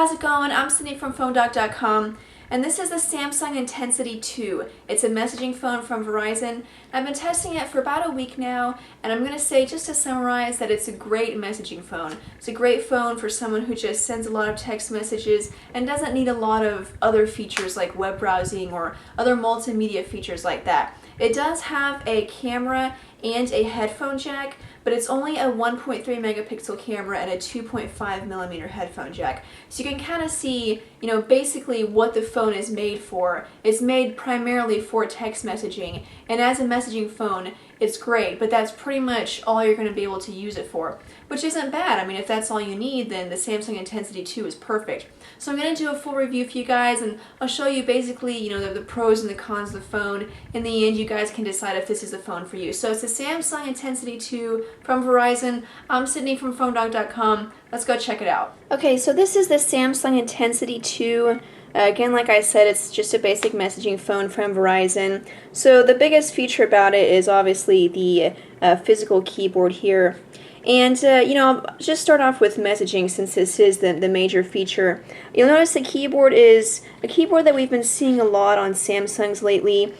how's it going? I'm Cindy from PhoneDoc.com, and this is the Samsung Intensity 2. It's a messaging phone from Verizon. I've been testing it for about a week now, and I'm going to say, just to summarize, that it's a great messaging phone. It's a great phone for someone who just sends a lot of text messages and doesn't need a lot of other features like web browsing or other multimedia features like that. It does have a camera and a headphone jack, but it's only a 1.3 megapixel camera and a 2.5 millimeter headphone jack. So you can kind of see, basically what the phone is made for. It's made primarily for text messaging, and as a messaging phone, it's great, but that's pretty much all you're going to be able to use it for, which isn't bad. I mean, if that's all you need, then the Samsung Intensity 2 is perfect. So I'm going to do a full review for you guys, and I'll show you basically, the pros and the cons of the phone. In the end, you guys can decide if this is the phone for you. So it's the Samsung Intensity 2 from Verizon. I'm Sydney from PhoneDoc.com. Let's go check it out. Okay, so this is the Samsung Intensity 2. Again, like I said, it's just a basic messaging phone from Verizon. So the biggest feature about it is obviously the physical keyboard here. And, I'll just start off with messaging since this is the major feature. You'll notice the keyboard is a keyboard that we've been seeing a lot on Samsungs lately,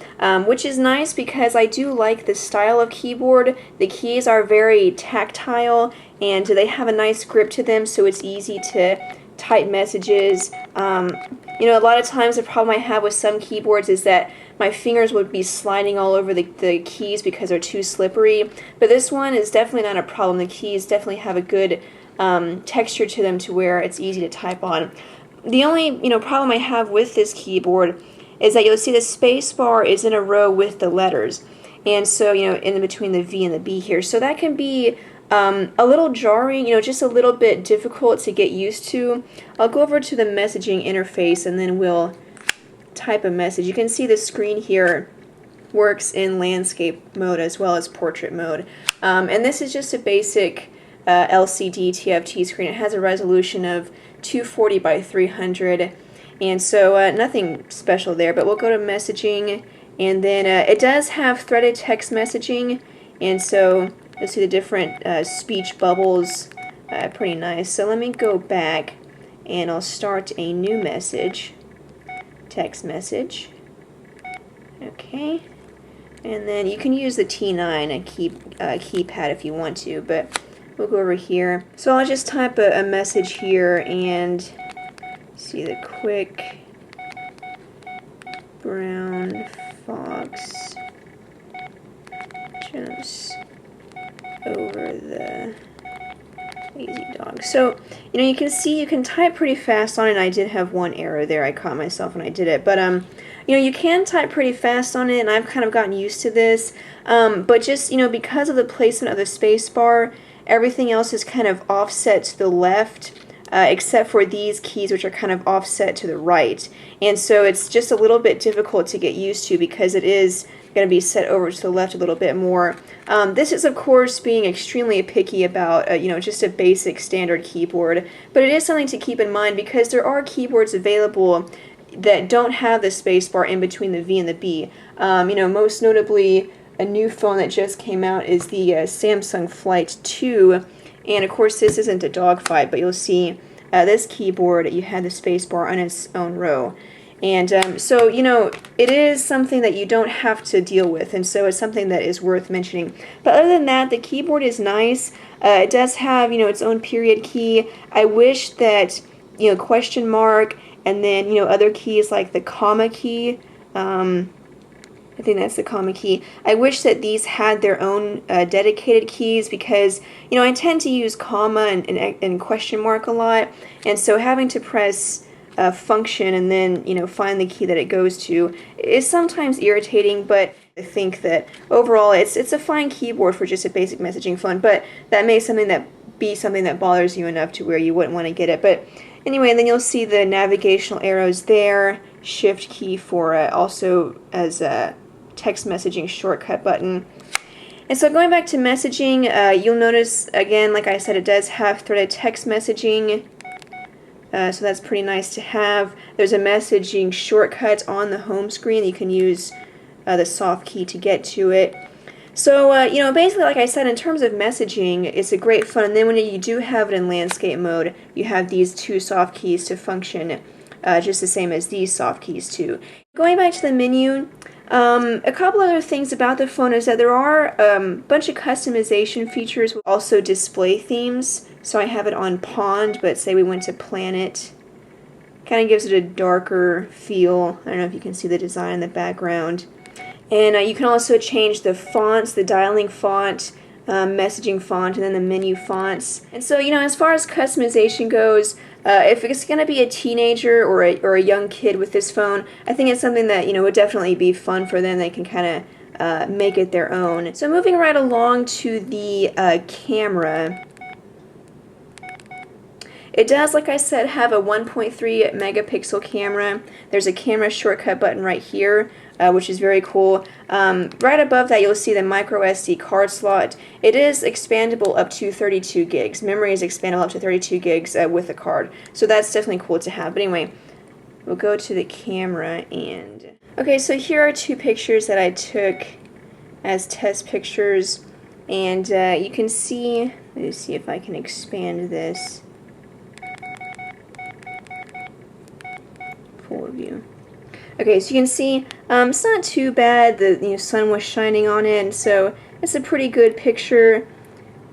which is nice because I do like the style of keyboard. The keys are very tactile and they have a nice grip to them, so it's easy to type messages. A lot of times the problem I have with some keyboards is that my fingers would be sliding all over the keys because they're too slippery, but this one is definitely not a problem. The keys definitely have a good texture to them to where it's easy to type on. The only problem I have with this keyboard is that you'll see the space bar is in a row with the letters, and so in between the V and the B here, so that can be a little jarring, just a little bit difficult to get used to. I'll go over to the messaging interface and then we'll type a message. You can see the screen here works in landscape mode as well as portrait mode. And this is just a basic LCD TFT screen. It has a resolution of 240 by 300, and so nothing special there, but we'll go to messaging, and then it does have threaded text messaging, and so you'll see the different speech bubbles. Pretty nice. So let me go back and I'll start a new message. Text message. Okay. And then you can use the T9 keypad if you want to, but we'll go over here. So I'll just type a message here and see the quick brown fox jumps over the lazy dog. So, you can see you can type pretty fast on it. I did have one error there. I caught myself when I did it. But, you can type pretty fast on it, and I've kind of gotten used to this. But just, because of the placement of the space bar, everything else is kind of offset to the left, except for these keys, which are kind of offset to the right. And so it's just a little bit difficult to get used to because it is going to be set over to the left a little bit more. This is, of course, being extremely picky about, just a basic standard keyboard, but it is something to keep in mind because there are keyboards available that don't have the space bar in between the V and the B. Most notably, a new phone that just came out is the Samsung Flight 2, and of course this isn't a dogfight, but you'll see this keyboard, you have the space bar on its own row. And so, it is something that you don't have to deal with, and so it's something that is worth mentioning. But other than that, the keyboard is nice. It does have, its own period key. I wish that, question mark, and then, other keys like the comma key, I think that's the comma key. I wish that these had their own dedicated keys because, I tend to use comma and question mark a lot, and so having to press function and then find the key that it goes to is sometimes irritating, but I think that overall it's a fine keyboard for just a basic messaging phone, but that may be something that bothers you enough to where you wouldn't want to get it. But anyway, and then you'll see the navigational arrows there, shift key for also as a text messaging shortcut button. And so going back to messaging, you'll notice again, like I said, it does have threaded text messaging. So that's pretty nice to have. There's a messaging shortcut on the home screen. You can use the soft key to get to it. So, basically, like I said, in terms of messaging, it's a great phone. And then when you do have it in landscape mode, you have these two soft keys to function just the same as these soft keys too. Going back to the menu, a couple other things about the phone is that there are a bunch of customization features, also display themes. So I have it on Pond, but say we went to Planet. Kind of gives it a darker feel. I don't know if you can see the design in the background. And you can also change the fonts, the dialing font, messaging font, and then the menu fonts. And so, as far as customization goes, if it's going to be a teenager or a young kid with this phone, I think it's something that, would definitely be fun for them. They can kind of make it their own. So moving right along to the camera. It does, like I said, have a 1.3 megapixel camera. There's a camera shortcut button right here, which is very cool. Right above that, you'll see the micro SD card slot. It is expandable up to 32 gigs. Memory is expandable up to 32 gigs with the card. So that's definitely cool to have. But anyway, we'll go to the camera and... Okay, so here are two pictures that I took as test pictures. And you can see... Let me see if I can expand this. Full view. Okay, so you can see it's not too bad. The sun was shining on it, and so it's a pretty good picture.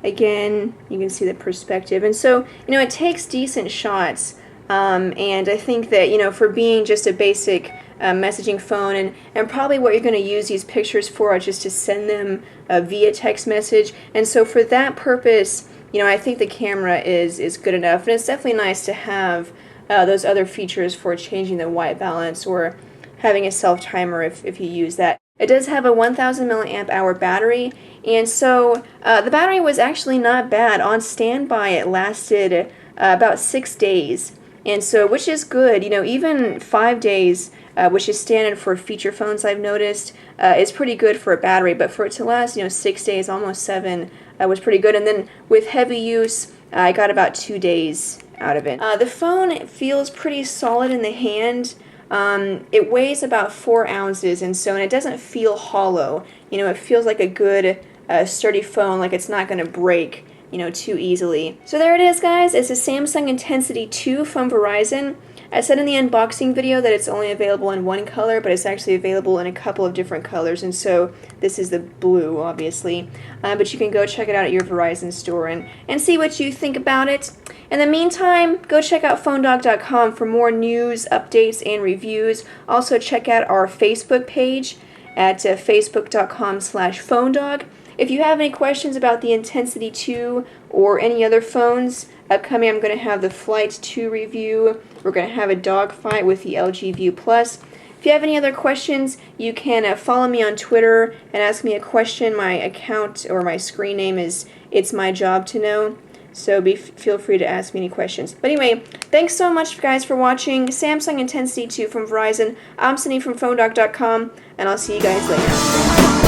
Again, you can see the perspective, and so it takes decent shots. And I think that for being just a basic messaging phone, and probably what you're going to use these pictures for is just to send them via text message. And so for that purpose, I think the camera is good enough, and it's definitely nice to have those other features for changing the white balance or having a self-timer if you use that. It does have a 1000 milliamp hour battery, and so the battery was actually not bad. On standby it lasted about 6 days, and so which is good. Even 5 days, which is standard for feature phones, I've noticed, is pretty good for a battery, but for it to last 6 days, almost 7, was pretty good. And then with heavy use, I got about 2 days out of it. The phone feels pretty solid in the hand. It weighs about 4 ounces, and it doesn't feel hollow. It feels like a good, sturdy phone, like it's not going to break, too easily. So there it is, guys. It's a Samsung Intensity 2 from Verizon. I said in the unboxing video that it's only available in one color, but it's actually available in a couple of different colors, and so this is the blue, obviously. But you can go check it out at your Verizon store and see what you think about it. In the meantime, go check out PhoneDog.com for more news, updates, and reviews. Also check out our Facebook page at facebook.com/PhoneDog. If you have any questions about the Intensity 2 or any other phones, upcoming I'm going to have the Flight 2 review. We're going to have a dogfight with the LG View Plus. If you have any other questions, you can follow me on Twitter and ask me a question. My account or my screen name is It's My Job to Know. So feel free to ask me any questions. But anyway, thanks so much, guys, for watching Samsung Intensity 2 from Verizon. I'm Cindy from PhoneDog.com, and I'll see you guys later.